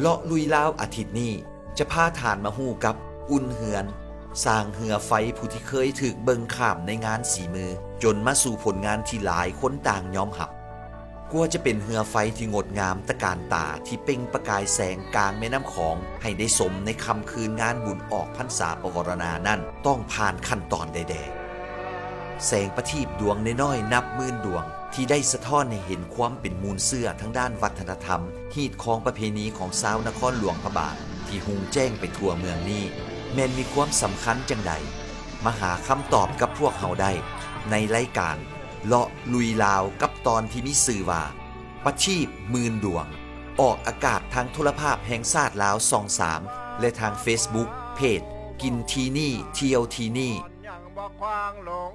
เลาะลุยลาวอาทิตย์นี้จะพาทานมาฮู้กับอุ่นเหือนสร้างเหือไฟผู้ที่เคยถึกเบิงข้ามในงานสีมือจนมาสู่ผลงานที่หลายคนต่างยอมหับกลัวจะเป็นเหือไฟที่งดงามตะการตาที่เปล่งประกายแสงกลางแม่น้ำของให้ได้สมในคำคืนงานบุญออกพรรษาปวารณานั่นต้องผ่านขั้นตอนใดๆแสงประทีปดวงน้อยๆนับหมื่นดวงที่ได้สะท้อนให้เห็นความเป็นมูลเสื้อทั้งด้านวัฒนธรรมฮีตของประเพณีของชาวนครหลวงพระบางที่หุงแจ้งไปทั่วเมืองนี้แม่นมีความสำคัญจังใดมาหาคำตอบกับพวกเขาได้ในรายการเลาะลุยลาวกับตอนที่มีชื่อว่าประทีปหมื่นดวงออกอากาศทางโทรภาพแห่งชาติลาวช่อง3และทาง Facebook เพจกินทีนี่เที่ยวทีนี่ยังบ่ควางหลง